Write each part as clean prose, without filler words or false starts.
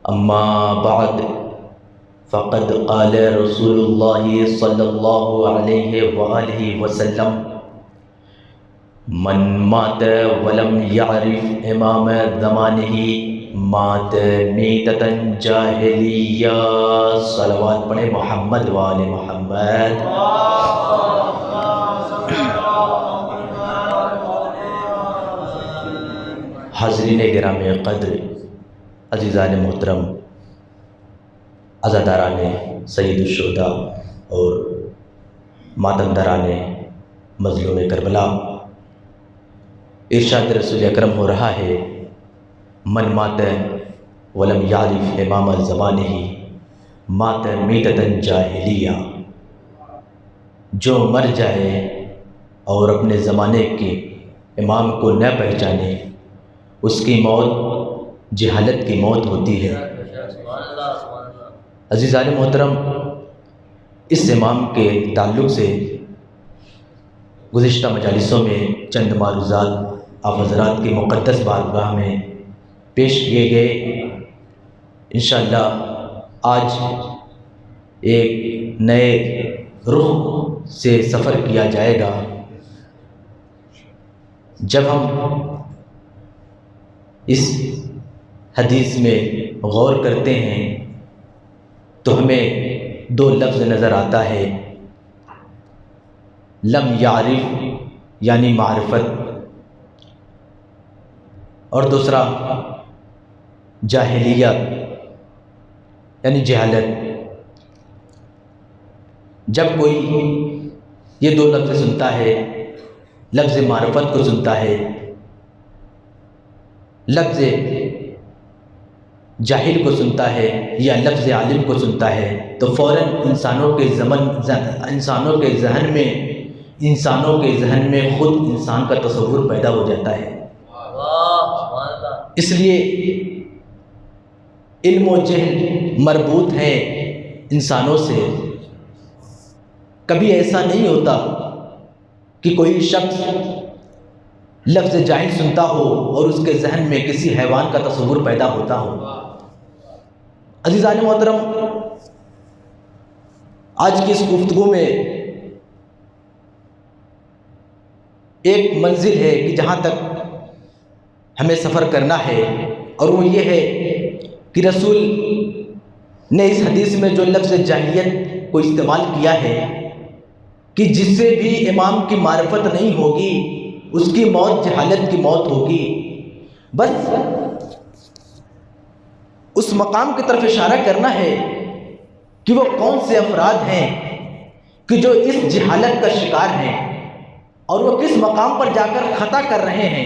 اما بعد فقد قال رسول اللہ صلی اللہ علیہ وآلہ وسلم من مات ولم يعرف امام زمانہ مات میتۃ جاہلیہ۔ صلوات پڑھیں محمد وآل محمد۔ حاضرین گرامی قدر، عزیزان محترم، عزاداران سید الشہداء اور ماتمداران مظلوم کربلا، ارشاد رسول اکرم ہو رہا ہے من مات ولم یعرف امام زمانہ مات میتۃ جاہلیہ۔ جو مر جائے اور اپنے زمانے کے امام کو نہ پہچانے، اس کی موت جہالت کی موت ہوتی ہے۔ عزیزان محترم، اس امام کے تعلق سے گزشتہ مجالسوں میں چند معروضات آپ حضرات کی مقدس بارگاہ میں پیش کیے گئے۔ انشاءاللہ آج ایک نئے رخ سے سفر کیا جائے گا۔ جب ہم اس حدیث میں غور کرتے ہیں تو ہمیں دو لفظ نظر آتا ہے، لم یعرف یعنی معرفت، اور دوسرا جاہلیہ یعنی جہالت۔ جب کوئی یہ دو لفظ سنتا ہے، لفظ معرفت کو سنتا ہے، لفظ جاہل کو سنتا ہے یا لفظ عالم کو سنتا ہے، تو فوراً انسانوں کے ذہن میں خود انسان کا تصور پیدا ہو جاتا ہے۔ اس لیے علم و جہل مربوط ہے انسانوں سے۔ کبھی ایسا نہیں ہوتا کہ کوئی شخص لفظ جاہل سنتا ہو اور اس کے ذہن میں کسی حیوان کا تصور پیدا ہوتا ہو۔ عزیزان محترم، آج کی اس گفتگو میں ایک منزل ہے کہ جہاں تک ہمیں سفر کرنا ہے، اور وہ یہ ہے کہ رسول نے اس حدیث میں جو لفظ جاہلیت کو استعمال کیا ہے کہ جس سے بھی امام کی معرفت نہیں ہوگی اس کی موت جہالت کی موت ہوگی، بس اس مقام کی طرف اشارہ کرنا ہے کہ وہ کون سے افراد ہیں کہ جو اس جہالت کا شکار ہیں اور وہ کس مقام پر جا کر خطا کر رہے ہیں،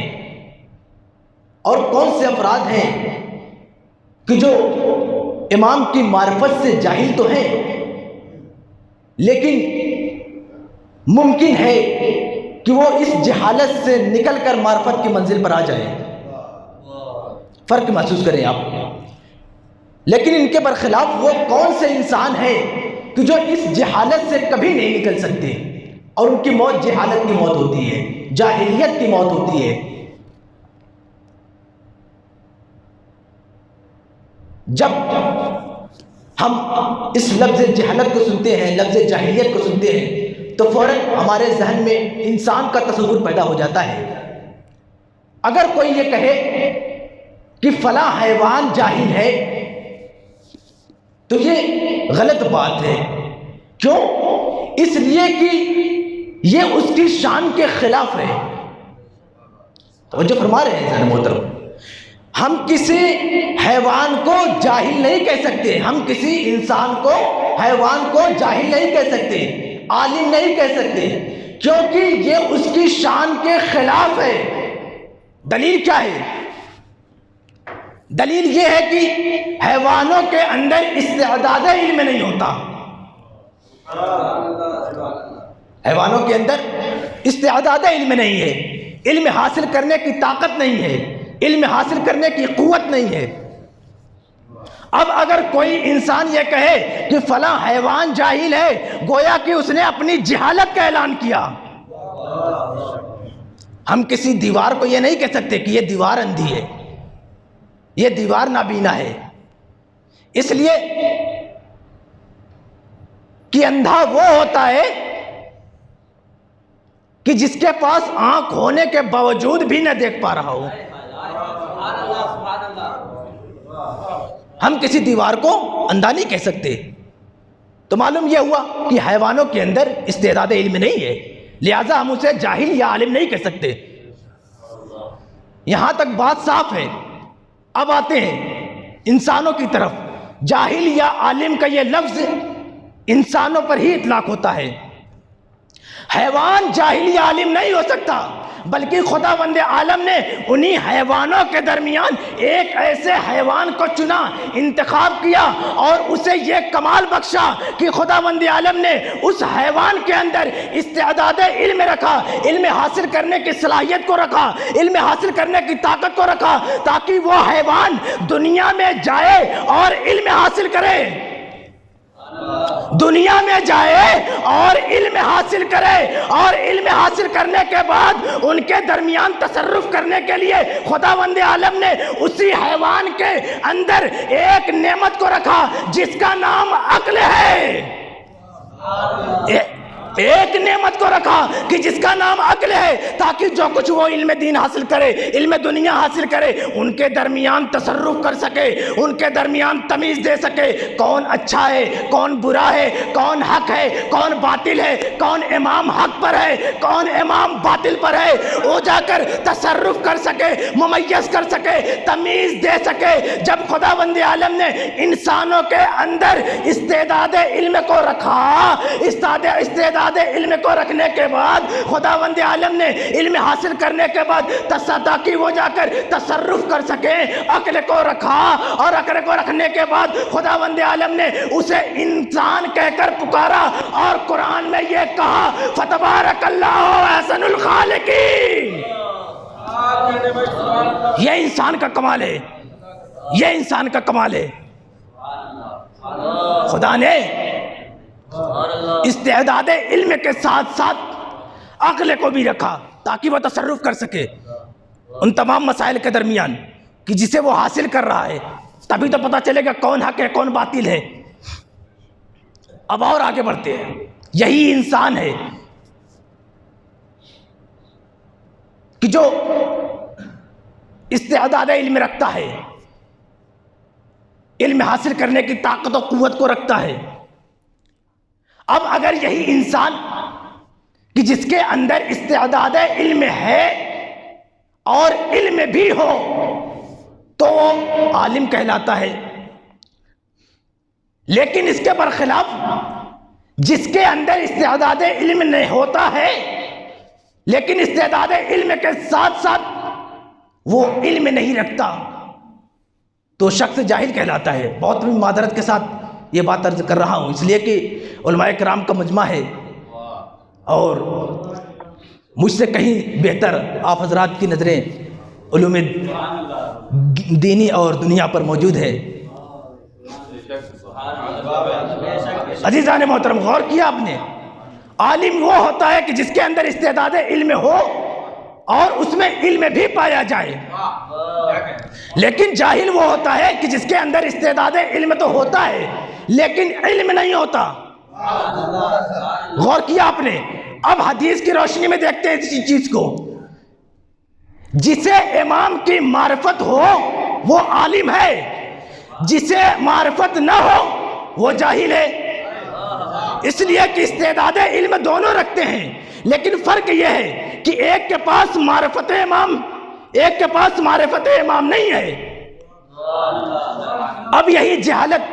اور کون سے افراد ہیں کہ جو امام کی معرفت سے جاہل تو ہیں لیکن ممکن ہے کہ وہ اس جہالت سے نکل کر معرفت کی منزل پر آ جائے۔ فرق محسوس کریں آپ۔ لیکن ان کے برخلاف وہ کون سے انسان ہیں کہ جو اس جہالت سے کبھی نہیں نکل سکتے اور ان کی موت جہالت کی موت ہوتی ہے، جاہلیت کی موت ہوتی ہے۔ جب ہم اس لفظ جہالت کو سنتے ہیں، لفظ جاہلیت کو سنتے ہیں، تو فوراً ہمارے ذہن میں انسان کا تصور پیدا ہو جاتا ہے۔ اگر کوئی یہ کہے کہ فلاں حیوان جاہل ہے تو یہ غلط بات ہے۔ کیوں؟ اس لیے کہ یہ اس کی شان کے خلاف ہے۔ توجہ فرما رہے ہیں ذہن محترم، ہم کسی حیوان کو جاہل نہیں کہہ سکتے، ہم کسی انسان کو حیوان کو جاہل نہیں کہہ سکتے، عالم نہیں کہہ سکتے، کیونکہ یہ اس کی شان کے خلاف ہے۔ دلیل کیا ہے؟ دلیل یہ ہے کہ حیوانوں کے اندر استعداد علم نہیں ہوتا، حیوانوں کے اندر استعداد علم نہیں ہے، علم حاصل کرنے کی طاقت نہیں ہے، علم حاصل کرنے کی قوت نہیں ہے۔ اب اگر کوئی انسان یہ کہے کہ فلاں حیوان جاہل ہے، گویا کہ اس نے اپنی جہالت کا اعلان کیا۔ ہم کسی دیوار کو یہ نہیں کہہ سکتے کہ یہ دیوار اندھی ہے، یہ دیوار نابینا ہے، اس لیے کہ اندھا وہ ہوتا ہے کہ جس کے پاس آنکھ ہونے کے باوجود بھی نہ دیکھ پا رہا ہو۔ ہم کسی دیوار کو اندھا نہیں کہہ سکتے۔ تو معلوم یہ ہوا کہ حیوانوں کے اندر استعداد علم نہیں ہے، لہذا ہم اسے جاہل یا عالم نہیں کہہ سکتے۔ یہاں تک بات صاف ہے۔ اب آتے ہیں انسانوں کی طرف۔ جاہل یا عالم کا یہ لفظ انسانوں پر ہی اطلاق ہوتا ہے۔ حیوان جاہل یا عالم نہیں ہو سکتا، بلکہ خداوند عالم نے انہی حیوانوں کے درمیان ایک ایسے حیوان کو چنا، انتخاب کیا اور اسے یہ کمال بخشا کہ خداوند عالم نے اس حیوان کے اندر استعداد علم رکھا، علم حاصل کرنے کی صلاحیت کو رکھا، علم حاصل کرنے کی طاقت کو رکھا، تاکہ وہ حیوان دنیا میں جائے اور علم حاصل کرے، دنیا میں جائے اور علم حاصل کرے، اور علم حاصل کرنے کے بعد ان کے درمیان تصرف کرنے کے لیے خداوند عالم نے اسی حیوان کے اندر ایک نعمت کو رکھا جس کا نام عقل ہے۔ ایک نعمت کو رکھا کہ جس کا نام عقل ہے، تاکہ جو کچھ وہ علم دین حاصل کرے، علم دنیا حاصل کرے، ان کے درمیان تصرف کر سکے، ان کے درمیان تمیز دے سکے، کون اچھا ہے، کون برا ہے، کون حق ہے، کون باطل ہے، کون امام حق پر ہے، کون امام باطل پر ہے، وہ جا کر تصرف کر سکے، ممیز کر سکے، تمیز دے سکے۔ جب خداوند عالم نے انسانوں کے اندر استعداد علم کو رکھا، استعداد علم کو رکھنے کے بعد خداوند عالم نے علم حاصل کرنے کے بعد تاکہ وہ جا کر تصرف کر سکے، عقل کو رکھا، اور عقل کو رکھنے کے بعد خداوند عالم نے اسے انسان کہہ کر پکارا، اور قرآن میں یہ کہا فتبارک اللہ احسن الخالقین۔ یہ انسان کا کمال ہے، یہ انسان کا کمال ہے۔ خدا نے استعداد علم کے ساتھ ساتھ عقل کو بھی رکھا تاکہ وہ تصرف کر سکے ان تمام مسائل کے درمیان کہ جسے وہ حاصل کر رہا ہے، تبھی تو پتہ چلے گا کون حق ہے کون باطل ہے۔ اب اور آگے بڑھتے ہیں۔ یہی انسان ہے کہ جو استعداد علم رکھتا ہے، علم حاصل کرنے کی طاقت و قوت کو رکھتا ہے۔ اب اگر یہی انسان کہ جس کے اندر استعداد علم ہے اور علم بھی ہو تو وہ عالم کہلاتا ہے، لیکن اس کے برخلاف جس کے اندر استعداد علم نہیں ہوتا ہے لیکن استعداد علم کے ساتھ ساتھ وہ علم نہیں رکھتا تو شخص جاہل کہلاتا ہے۔ بہت معذرت کے ساتھ یہ بات عرض کر رہا ہوں، اس لیے کہ علماء کرام کا مجمع ہے اور مجھ سے کہیں بہتر آپ حضرات کی نظریں علوم دینی اور دنیا پر موجود ہے۔ عزیزان محترم، غور کیا آپ نے؟ عالم وہ ہوتا ہے کہ جس کے اندر استعداد علم ہو اور اس میں علم بھی پایا جائے، لیکن جاہل وہ ہوتا ہے کہ جس کے اندر استعداد علم تو ہوتا ہے لیکن علم نہیں ہوتا۔ غور کیا آپ نے؟ اب حدیث کی روشنی میں دیکھتے ہیں اسی چیز کو۔ جسے امام کی معرفت ہو وہ عالم ہے، جسے معرفت نہ ہو وہ جاہل ہے۔ اس لیے کہ استعداد علم دونوں رکھتے ہیں، لیکن فرق یہ ہے کہ ایک کے پاس معرفت امام، ایک کے پاس معرفت امام نہیں ہے۔ اب یہی جہالت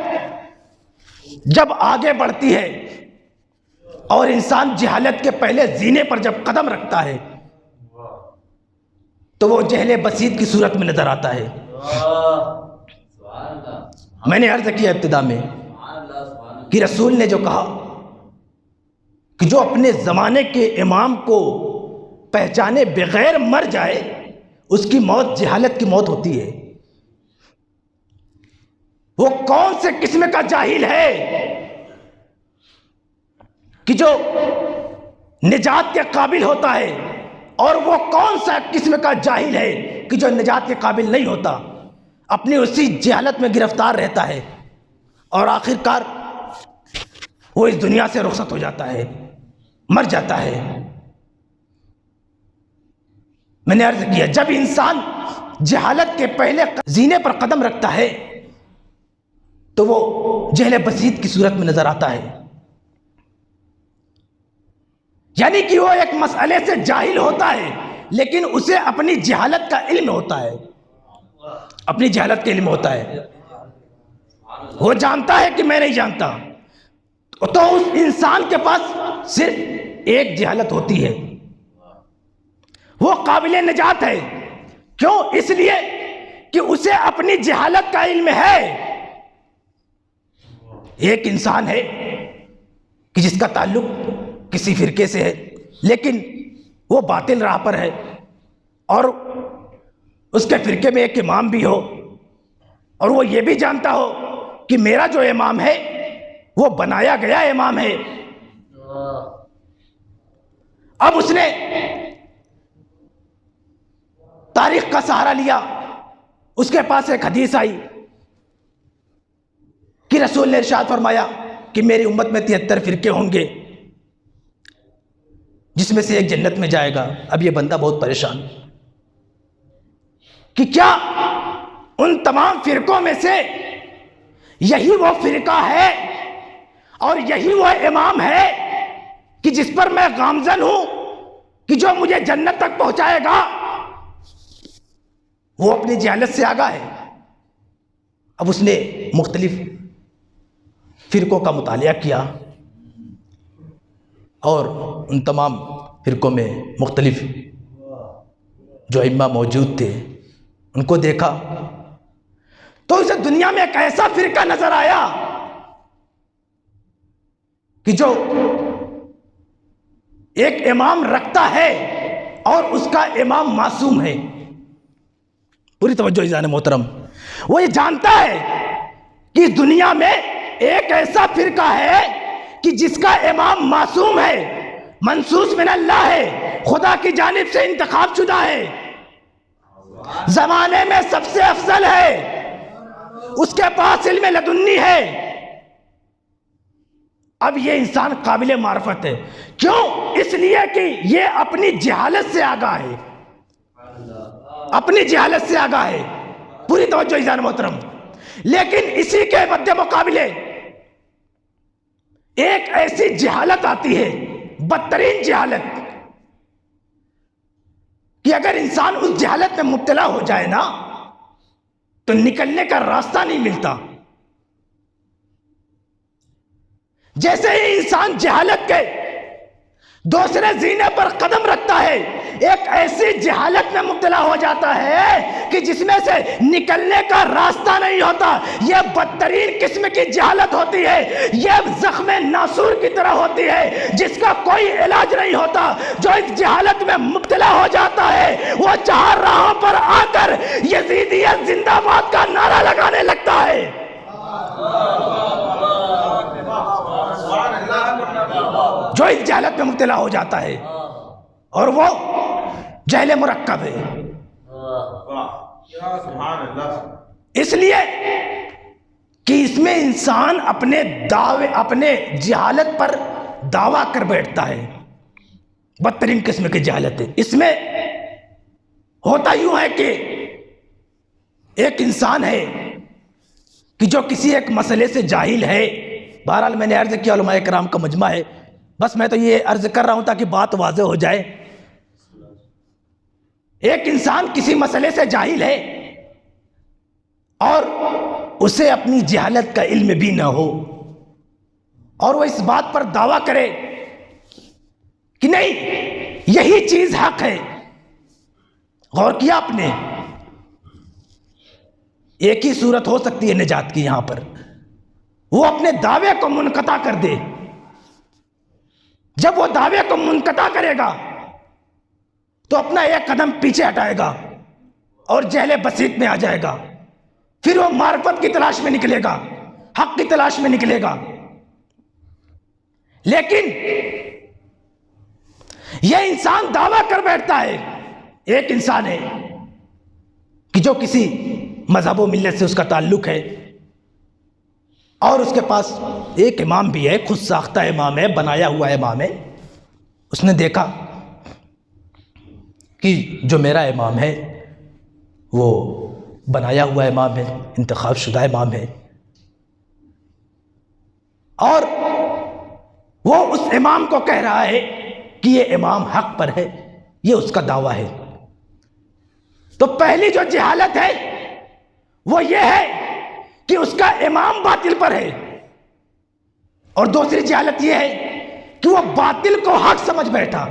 جب آگے بڑھتی ہے اور انسان جہالت کے پہلے زینے پر جب قدم رکھتا ہے تو وہ جہل بسیط کی صورت میں نظر آتا ہے۔ میں نے عرض کیا ابتدا میں کہ رسول نے جو کہا کہ جو اپنے زمانے کے امام کو پہچانے بغیر مر جائے اس کی موت جہالت کی موت ہوتی ہے۔ وہ کون سے قسم کا جاہل ہے کہ جو نجات کے قابل ہوتا ہے، اور وہ کون سا قسم کا جاہل ہے کہ جو نجات کے قابل نہیں ہوتا، اپنی اسی جہالت میں گرفتار رہتا ہے۔ اور آخر کار وہ اس دنیا سے رخصت ہو جاتا ہے، مر جاتا ہے۔ میں نے عرض کیا جب انسان جہالت کے پہلے زینے پر قدم رکھتا ہے تو وہ جہل بسیط کی صورت میں نظر آتا ہے، یعنی کہ وہ ایک مسئلے سے جاہل ہوتا ہے لیکن اسے اپنی جہالت کا علم ہوتا ہے، اپنی جہالت کا علم ہوتا ہے، وہ جانتا ہے کہ میں نہیں جانتا، تو اس انسان کے پاس صرف ایک جہالت ہوتی ہے، وہ قابل نجات ہے۔ کیوں؟ اس لیے کہ اسے اپنی جہالت کا علم ہے۔ ایک انسان ہے کہ جس کا تعلق کسی فرقے سے ہے لیکن وہ باطل راہ پر ہے، اور اس کے فرقے میں ایک امام بھی ہو اور وہ یہ بھی جانتا ہو کہ میرا جو امام ہے وہ بنایا گیا امام ہے۔ اب اس نے تاریخ کا سہارا لیا، اس کے پاس ایک حدیث آئی کہ رسول نے ارشاد فرمایا کہ میری امت میں 73 فرقے ہوں گے جس میں سے ایک جنت میں جائے گا۔ اب یہ بندہ بہت پریشان کہ کیا ان تمام فرقوں میں سے یہی وہ فرقہ ہے اور یہی وہ امام ہے کہ جس پر میں گامزن ہوں کہ جو مجھے جنت تک پہنچائے گا؟ وہ اپنی جہالت سے آگاہ ہے۔ اب اس نے مختلف فرقوں کا مطالعہ کیا اور ان تمام فرقوں میں مختلف جو ائمہ موجود تھے ان کو دیکھا تو اسے دنیا میں ایک ایسا فرقہ نظر آیا کہ جو ایک امام رکھتا ہے اور اس کا امام معصوم ہے۔ پوری توجہ عزیزان محترم، وہ یہ جانتا ہے کہ اس دنیا میں ایک ایسا فرقہ ہے کہ جس کا امام معصوم ہے، منصوص من اللہ ہے، خدا کی جانب سے انتخاب شدہ ہے، زمانے میں سب سے افضل ہے، اس کے پاس علم لدنی ہے۔ اب یہ انسان قابل معرفت ہے، کیوں؟ اس لیے کہ یہ اپنی جہالت سے آگاہ ہے، اپنی جہالت سے آگاہ ہے۔ پوری توجہ عزیزان محترم، لیکن اسی کے مد مقابلے ایک ایسی جہالت آتی ہے، بدترین جہالت، کہ اگر انسان اس جہالت میں مبتلا ہو جائے نا تو نکلنے کا راستہ نہیں ملتا۔ جیسے ہی انسان جہالت کے دوسرے زینے پر قدم رکھتا ہے ایک ایسی جہالت میں مبتلا ہو جاتا ہے کہ جس میں سے نکلنے کا راستہ نہیں ہوتا۔ یہ بدترین قسم کی جہالت ہوتی ہے، یہ زخم ناسور کی طرح ہوتی ہے جس کا کوئی علاج نہیں ہوتا۔ جو اس جہالت میں مبتلا ہو جاتا ہے وہ چار راہوں پر آ کر یزیدیت زندہ باد کا نعرہ لگانے لگتا ہے۔ جو اس جہالت میں مبتلا ہو جاتا ہے اور وہ جہل مرکب ہے، اس لیے کہ اس میں انسان اپنے جہالت پر دعویٰ کر بیٹھتا ہے۔ بدترین قسم کی جہالت ہے۔ اس میں ہوتا یوں ہے کہ ایک انسان ہے کہ جو کسی ایک مسئلے سے جاہل ہے، بہرحال میں نے عرض کیا علماء کرام کا مجمع ہے، بس میں تو یہ عرض کر رہا ہوں تاکہ بات واضح ہو جائے۔ ایک انسان کسی مسئلے سے جاہل ہے اور اسے اپنی جہالت کا علم بھی نہ ہو اور وہ اس بات پر دعویٰ کرے کہ نہیں یہی چیز حق ہے۔ غور کیا آپ نے؟ ایک ہی صورت ہو سکتی ہے نجات کی یہاں پر، وہ اپنے دعوے کو منقطع کر دے۔ جب وہ دعوے کو منقطع کرے گا تو اپنا ایک قدم پیچھے ہٹائے گا اور جہل بسیط میں آ جائے گا، پھر وہ معرفت کی تلاش میں نکلے گا، حق کی تلاش میں نکلے گا۔ لیکن یہ انسان دعویٰ کر بیٹھتا ہے، ایک انسان ہے کہ جو کسی مذہب و ملت سے اس کا تعلق ہے اور اس کے پاس ایک امام بھی ہے، خود ساختہ امام ہے، بنایا ہوا امام ہے۔ اس نے دیکھا کہ جو میرا امام ہے وہ بنایا ہوا امام ہے، انتخاب شدہ امام ہے، اور وہ اس امام کو کہہ رہا ہے کہ یہ امام حق پر ہے، یہ اس کا دعویٰ ہے۔ تو پہلی جو جہالت ہے وہ یہ ہے کہ اس کا امام باطل پر ہے، اور دوسری جہالت یہ ہے کہ وہ باطل کو حق سمجھ بیٹھا،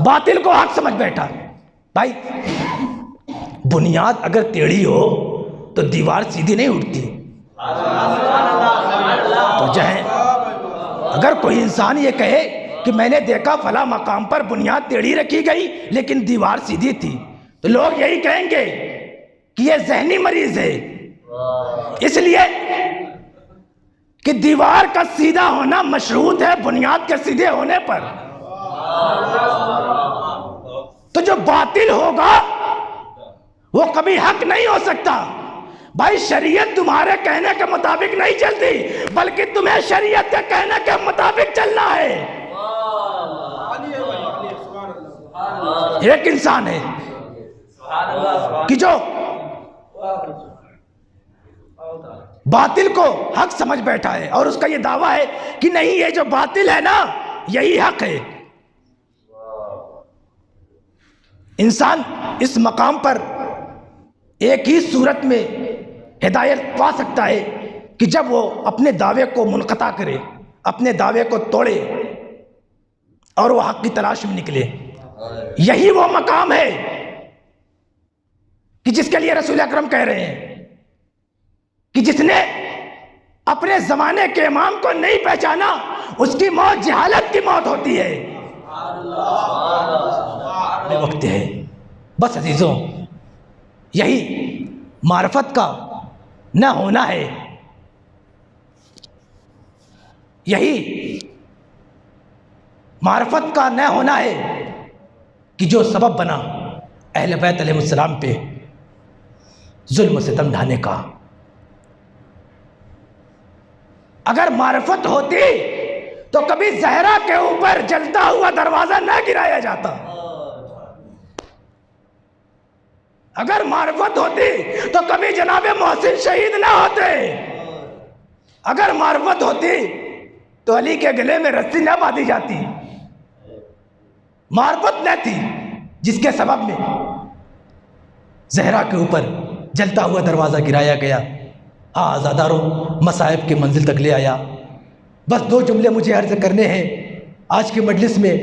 باطل کو حق سمجھ بیٹھا۔ بھائی بنیاد اگر ٹیڑھی ہو تو دیوار سیدھی نہیں اٹھتی۔ تو جو ہے اگر کوئی انسان یہ کہے کہ میں نے دیکھا فلاں مقام پر بنیاد ٹیڑھی رکھی گئی لیکن دیوار سیدھی تھی، تو لوگ یہی کہیں گے کہ یہ ذہنی مریض ہے، اس لیے کہ دیوار کا سیدھا ہونا مشروط ہے بنیاد کے سیدھے ہونے پر۔ تو جو باطل ہوگا وہ کبھی حق نہیں ہو سکتا۔ بھائی شریعت تمہارے کہنے کے مطابق نہیں چلتی، بلکہ تمہیں شریعت کے کہنے کے مطابق چلنا ہے۔ ایک انسان ہے کہ جو باطل کو حق سمجھ بیٹھا ہے، اور اس کا یہ دعویٰ ہے کہ نہیں، یہ جو باطل ہے نا یہی حق ہے۔ انسان اس مقام پر ایک ہی صورت میں ہدایت پا سکتا ہے کہ جب وہ اپنے دعوے کو منقطع کرے، اپنے دعوے کو توڑے اور وہ حق کی تلاش میں نکلے۔ یہی وہ مقام ہے کہ جس کے لیے رسول اکرم کہہ رہے ہیں کہ جس نے اپنے زمانے کے امام کو نہیں پہچانا اس کی موت جہالت کی موت ہوتی ہے۔ وقت ہے بس عزیزوں، یہی معرفت کا نہ ہونا ہے، یہی معرفت کا نہ ہونا ہے کہ جو سبب بنا اہل بیت علیہ السلام پہ ظلم و ستم ڈھانے کا۔ اگر معرفت ہوتی تو کبھی زہرا کے اوپر جلتا ہوا دروازہ نہ گرایا جاتا۔ اگر معرفت ہوتی تو کبھی جناب محسن شہید نہ ہوتے۔ اگر معرفت ہوتی تو علی کے گلے میں رسی نہ باندھی جاتی۔ معرفت نہ تھی جس کے سبب میں زہرا کے اوپر جلتا ہوا دروازہ گرایا گیا، آزاداروں مصائب کی منزل تک لے آیا۔ بس دو جملے مجھے عرض کرنے ہیں آج کی مجلس میں،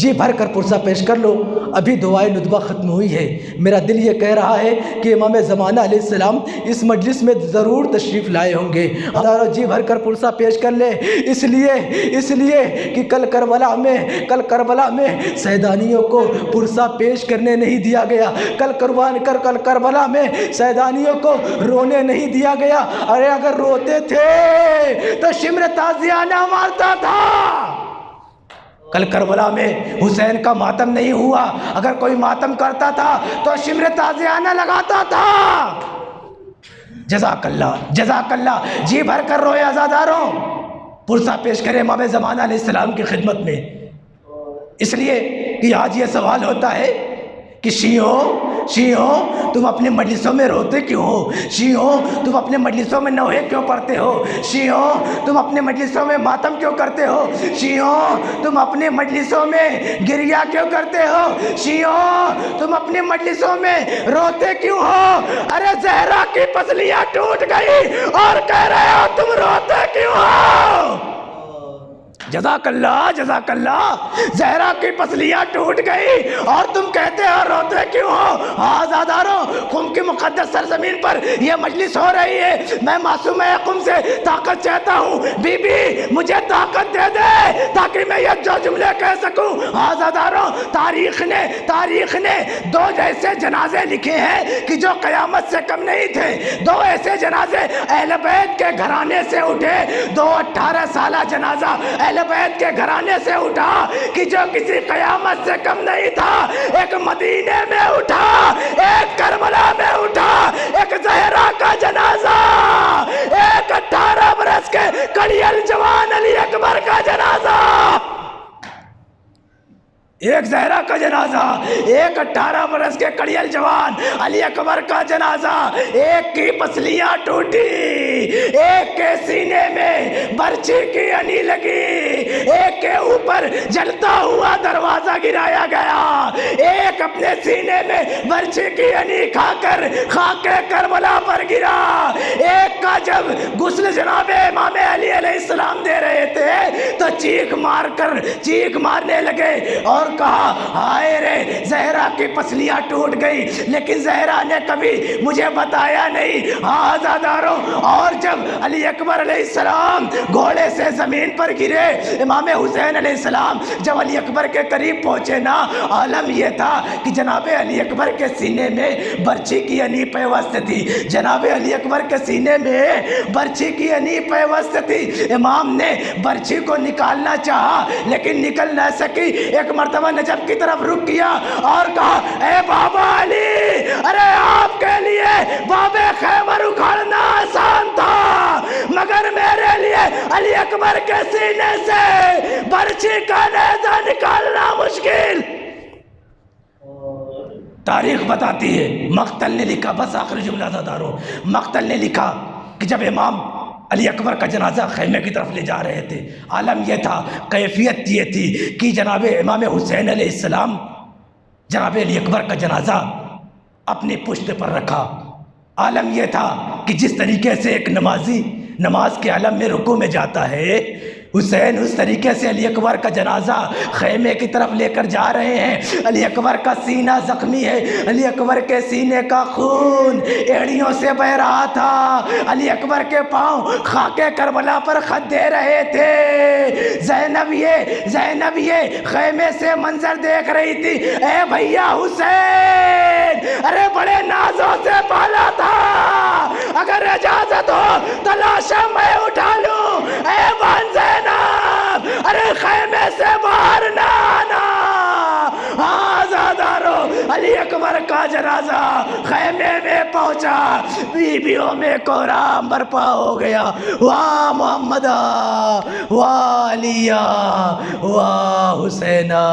جی بھر کر پرسہ پیش کر لو، ابھی دعائے ندبہ ختم ہوئی ہے۔ میرا دل یہ کہہ رہا ہے کہ امام زمانہ علیہ السلام اس مجلس میں ضرور تشریف لائے ہوں گے۔ جی بھر کر پرسہ پیش کر لے، اس لیے کہ کل کربلا میں سیدانیوں کو پرسہ پیش کرنے نہیں دیا گیا، کل کربلا میں سیدانیوں کو رونے نہیں دیا گیا۔ ارے اگر روتے تھے تو شمر تازیانہ مارتا تھا۔ کل کربلا میں حسین کا ماتم نہیں ہوا، اگر کوئی ماتم کرتا تھا تو شمر تازیانہ لگاتا تھا۔ جزاک اللہ، جی بھر کر روئے عزاداروں، پرسہ پیش کرے امام زمانہ علیہ السلام کی خدمت میں۔ اس لیے کہ آج یہ سوال ہوتا ہے کہ شیعوں تم اپنے مجلسوں میں روتے کیوں ہو؟ شیعوں تم اپنے مجلسوں میں نوحے کیوں پڑھتے ہو؟ شیعوں تم اپنے مجلسوں میں ماتم کیوں کرتے ہو؟ شیعوں تم اپنے مجلسوں میں گریہ کیوں کرتے ہو؟ شیعوں تم اپنے مجلسوں میں روتے کیوں ہو؟ ارے زہرا کی پسلیاں ٹوٹ گئی اور کہہ رہے ہو تم روتے کیوں ہو؟ جزاک اللہ، زہرا کی پسلیاں ٹوٹ گئی اور تم کہتے ہو روتے کیوں ہو؟ آزاداروں، قم کی مقدس سرزمین پر یہ مجلس ہو رہی ہے، میں معصوم قم سے طاقت چاہتا ہوں، بی بی مجھے طاقت دے دے تاکہ میں یہ جو جملے کہہ سکوں۔ آزاداروں، تاریخ نے دو ایسے جنازے لکھے ہیں کہ جو قیامت سے کم نہیں تھے۔ دو ایسے جنازے اہل بیت کے گھرانے سے اٹھے، 18 سالہ جنازہ اہل بیت کے گھرانے سے اٹھا کہ جو کسی قیامت سے کم نہیں تھا۔ ایک مدینے میں اٹھا، ایک کربلا میں اٹھا، ایک زہرا کا جنازہ ایک زہرا کا جنازہ، ایک 18 برس کے کڑیل جوان علی اکبر کا جنازہ، ایک کی پسلیاں ٹوٹی، ایک کے سینے میں برچھی کی انی لگی، ایک کے اوپر جلتا ہوا دروازہ گرایا گیا، ایک اپنے سینے میں برچھی کی انی کھا کر خاک کربلا پر گرا، ایک کا جب غسل جناب امام علی علیہ السلام دے رہے تھے تو چیخ مارنے لگے اور کہا ہائے رے زہرا کی پسلیاں ٹوٹ گئی، لیکن زہرا نے کبھی مجھے بتایا نہیں۔ آزاداروں، اور جب علی اکبر علیہ السلام گھوڑے سے زمین پر گرے، امام حسین علیہ السلام جب علی اکبر کے قریب پہنچے نا، عالم یہ تھا کہ جناب علی اکبر کے سینے میں برچھی کی انی پیوست تھی، جناب علی اکبر کے سینے میں برچھی کی انی پیوست تھی۔ امام نے برچھی کو نکالنا چاہا لیکن نکل نہ سکی، ایک مرتبہ نجف کی طرف رک کیا اور کہا اے بابا علی، ارے آپ کے لیے باب خیبر اکھاڑنا آسان تھا، مگر میرے لیے علی اکبر کے سینے سے برچھی کا نیزہ نکالنا مشکل۔ تاریخ بتاتی ہے، مقتل نے لکھا، بس آخری جملہ داروں، مقتل نے لکھا کہ جب امام علی اکبر کا جنازہ خیمے کی طرف لے جا رہے تھے، عالم یہ تھا، کیفیت یہ تھی کہ جناب امام حسین علیہ السلام جناب علی اکبر کا جنازہ اپنی پشت پر رکھا۔ عالم یہ تھا کہ جس طریقے سے ایک نمازی نماز کے عالم میں رکوع میں جاتا ہے، حسین اس طریقے سے علی اکبر کا جنازہ خیمے کی طرف لے کر جا رہے ہیں۔ علی اکبر کا سینہ زخمی ہے، علی اکبر کے سینے کا خون ایڑیوں سے بہ رہا تھا، علی اکبر کے پاؤں خاک کربلا پر خط دے رہے تھے۔ زینب یہ خیمے سے منظر دیکھ رہی تھی، اے بھیا حسین، ارے بڑے نازوں سے پالا تھا، اگر اجازت ہو تو لاشا میں اٹھا لوں، اے بہن زینب، ارے خیمے سے باہر نہ آنا۔ آزاداروں، علی اکبر کا جنازہ خیمے میں پہنچا، بیویوں میں کوہرام برپا ہو گیا، واہ محمد، واہ علی، واہ حسینہ۔